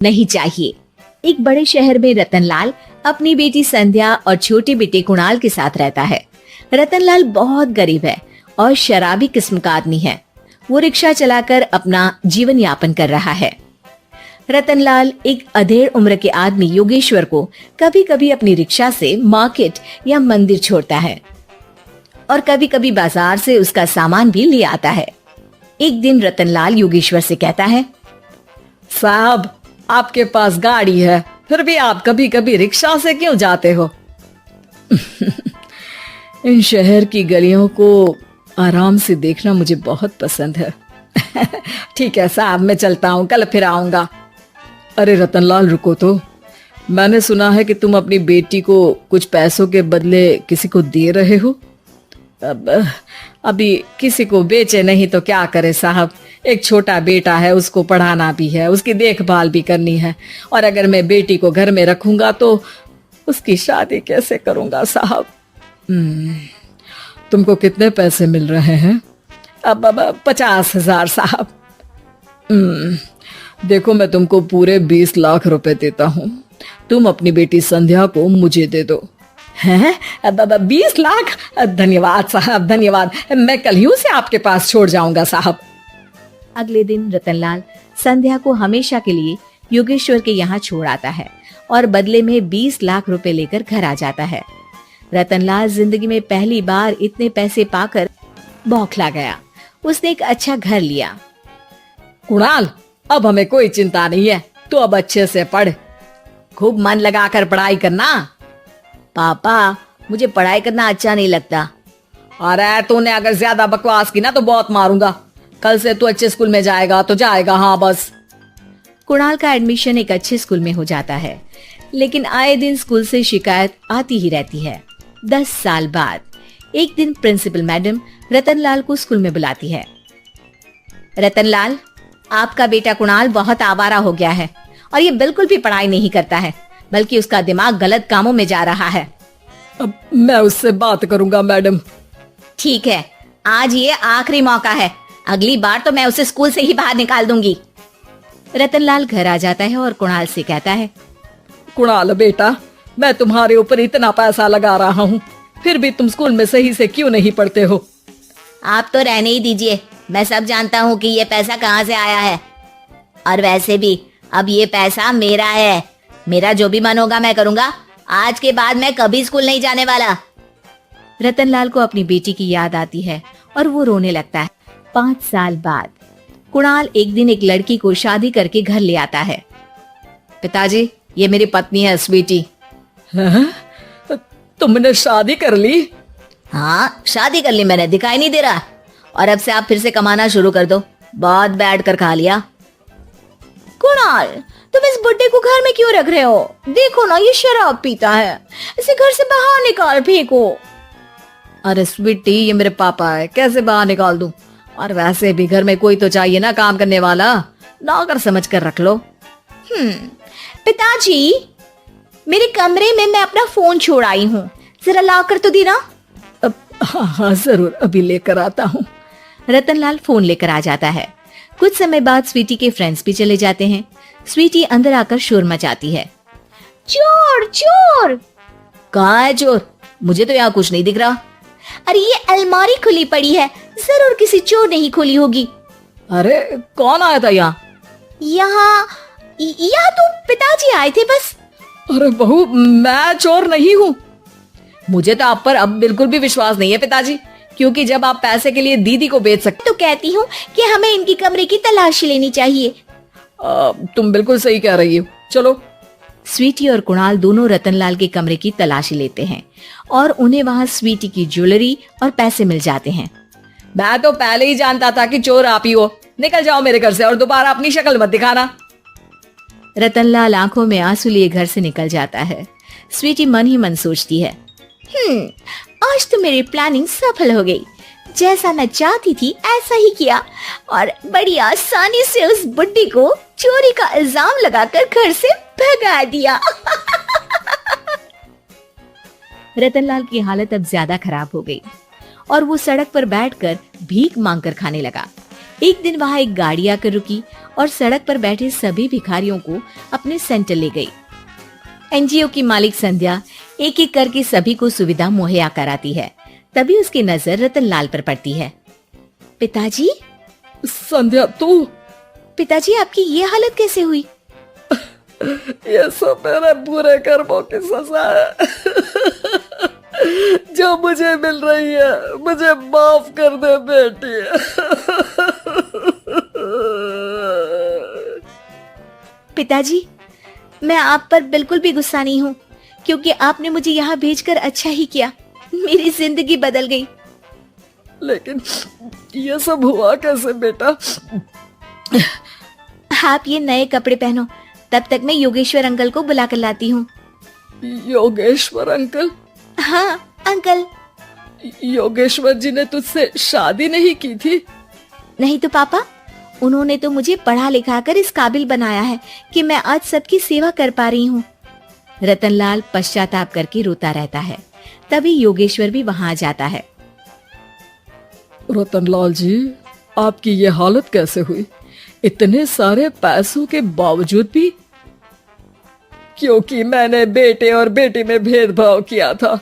नहीं चाहिए। एक बड़े शहर में रतनलाल अपनी बेटी संध्या और छोटे बेटे कुणाल के साथ रहता है। रतनलाल बहुत गरीब है और शराबी किस्म का आदमी है। वो रिक्शा चलाकर अपना जीवन यापन कर रहा है। रतनलाल एक अधेड़ उम्र के आदमी योगेश्वर को कभी कभी अपनी रिक्शा से मार्केट या मंदिर छोड़ता है और कभी कभी बाजार से उसका सामान भी ले आता है। एक दिन रतनलाल योगेश्वर से कहता है, साहब, आपके पास गाड़ी है, फिर भी आप कभी कभी रिक्शा से क्यों जाते हो? इन शहर की गलियों को आराम से देखना मुझे बहुत पसंद है। ठीक है साहब, मैं चलता हूँ, कल फिर आऊंगा। अरे रतनलाल, रुको तो। मैंने सुना है कि तुम अपनी बेटी को कुछ पैसों के बदले किसी को दे रहे हो। अभी किसी को बेचे नहीं तो क्या करे साहब। एक छोटा बेटा है, उसको पढ़ाना भी है, उसकी देखभाल भी करनी है, और अगर मैं बेटी को घर में रखूंगा तो उसकी शादी कैसे करूंगा साहब। तुमको कितने पैसे मिल रहे हैं? अब 50,000 साहब। देखो, मैं तुमको पूरे 20 लाख रुपए देता हूँ। तुम अपनी बेटी संध्या को मुझे दे दो। हैं? 20 लाख? धन्यवाद साहब, धन्यवाद। मैं कल ही उसे आपके पास छोड़ जाऊंगा साहब। अगले दिन रतनलाल संध्या को हमेशा के लिए योगेश्वर के यहाँ छोड़ आता है और बदले में 20 लाख रुपए लेकर घर आ जाता है। रतनलाल जिंदगी में पहली बार इतने पैसे पाकर बौखला गया। उसने एक अच्छा घर लिया। कुणाल, अब हमें कोई चिंता नहीं है, तो अब अच्छे से पढ़, खूब मन लगाकर पढ़ाई करना। पापा, मुझे पढ़ाई करना अच्छा नहीं लगता। अरे तूने अगर ज्यादा बकवास की ना तो बहुत मारूंगा। कल से तू अच्छे स्कूल में जाएगा तो जाएगा, हाँ बस। कुणाल का एडमिशन एक अच्छे स्कूल में हो जाता है, लेकिन आए दिन स्कूल से शिकायत आती ही रहती है। 10 साल बाद एक दिन प्रिंसिपल मैडम रतनलाल को स्कूल में बुलाती है। रतनलाल, आपका बेटा कुणाल बहुत आवारा हो गया है और ये बिल्कुल भी पढ़ाई नहीं करता है, बल्कि उसका दिमाग गलत कामों में जा रहा है। अब मैं उससे बात करूंगा मैडम। ठीक है, आज ये आखिरी मौका है, अगली बार तो मैं उसे स्कूल से ही बाहर निकाल दूंगी। रतनलाल घर आ जाता है और कुणाल से कहता है, कुणाल बेटा, मैं तुम्हारे ऊपर इतना पैसा लगा रहा हूँ, फिर भी तुम स्कूल में सही से क्यों नहीं पढ़ते हो? आप तो रहने ही दीजिए, मैं सब जानता हूँ कि ये पैसा कहाँ से आया है। और वैसे भी अब ये पैसा मेरा है, मेरा जो भी मन होगा मैं करूँगा। आज के बाद मैं कभी स्कूल नहीं जाने वाला। रतनलाल को अपनी बेटी की याद आती है और वो रोने लगता है। 5 साल बाद कुणाल एक दिन एक लड़की को शादी करके घर ले आता है। पिताजी, ये मेरी पत्नी है स्वीटी। तुमने शादी कर ली? हाँ, शादी कर ली मैंने, दिखाई नहीं दे रहा। और अब से आप फिर से कमाना शुरू कर दो, बहुत बैठ कर खा लिया। कुणाल, तुम इस बुड्ढे को घर में क्यों रख रहे हो? देखो ना, ये शराब पीता है, इसे घर से बाहर निकाल फेंको। अरे स्वीटी, ये मेरे पापा है, कैसे बाहर निकाल दूं? और वैसे भी घर में कोई तो चाहिए ना काम करने वाला, नौकर समझ कर रख लो। पिताजी, मेरे कमरे में मैं अपना फोन छोड़ आई हूँ, जरा ला कर तो देना। हाँ जरूर, अभी लेकर आता हूँ। रतनलाल फोन लेकर आ जाता है। कुछ समय बाद स्वीटी के फ्रेंड्स भी चले जाते हैं। स्वीटी अंदर आकर शोर मचाती है, चोर चोर। कहाँ है चोर? मुझे तो यहाँ कुछ नहीं दिख रहा। अरे ये अलमारी खुली पड़ी है, जरूर किसी चोर ने ही खोली होगी। अरे कौन आया था यहाँ? यहाँ तो पिताजी आए थे बस। अरे बहू, मैं चोर नहीं हूँ। मुझे तो आप पर अब बिल्कुल भी विश्वास नहीं है पिताजी, क्योंकि जब आप पैसे के लिए दीदी को बेच सकते तो कहती हूँ कि हमें इनकी कमरे की तलाशी लेनी चाहिए। तुम बिल्कुल सही कह रही हो, चलो। स्वीटी और कुणाल दोनों रतनलाल के कमरे की तलाशी लेते हैं और उन्हें वहाँ स्वीटी की ज्वेलरी और पैसे मिल जाते हैं। मैं तो पहले ही जानता था कि चोर आप ही हो। निकल जाओ मेरे घर से और दोबारा अपनी शक्ल मत दिखाना। रतनलाल आंखों में आंसू लिए घर से निकल जाता है। स्वीटी मन ही मन सोचती है, आज तो मेरी प्लानिंग सफल हो गई। जैसा मैं चाहती थी ऐसा ही किया और बड़ी आसानी से उस बुड्ढी को चोरी का इल्जाम लगाकर घर से भगा दिया। रतनलाल की हालत अब ज्यादा खराब हो गई और वो सड़क पर बैठकर भीख मांगकर खाने लगा। एक दिन वहाँ एक गाड़ी आकर रुकी और सड़क पर बैठे सभी भिखारियों को अपने सेंटर ले गई। एनजीओ की मालिक संध्या एक एक करके सभी को सुविधा मुहैया कराती है। तभी उसकी नजर रतनलाल पर पड़ती है। पिताजी, संध्या तू? पिताजी आपकी ये हालत कैसे हुई? ये सब मेरे बुरे कर्मों की सजा है जो मुझे मिल रही है। मुझे माफ कर दे बेटी। पिताजी, मैं आप पर बिल्कुल भी गुस्सा नहीं हूँ, क्योंकि आपने मुझे यहाँ भेजकर अच्छा ही किया। मेरी जिंदगी बदल गई। लेकिन ये सब हुआ कैसे बेटा? आप ये नए कपड़े पहनो, तब तक मैं योगेश्वर अंकल को बुला कर लाती हूँ। योगेश्वर अंकल? हाँ अंकल। योगेश्वर जी ने तुझसे शादी नहीं की थी? नहीं तो पापा, उन्होंने तो मुझे पढ़ा लिखा कर इस काबिल बनाया है कि मैं आज सबकी सेवा कर पा रही हूँ। रतनलाल पश्चाताप करके रोता रहता है। तभी योगेश्वर भी वहां आ जाता है। रतनलाल जी, आपकी ये हालत कैसे हुई? इतने सारे पैसों के बावजूद भी? क्योंकि मैंने बेटे और बेटी में भेदभाव किया था।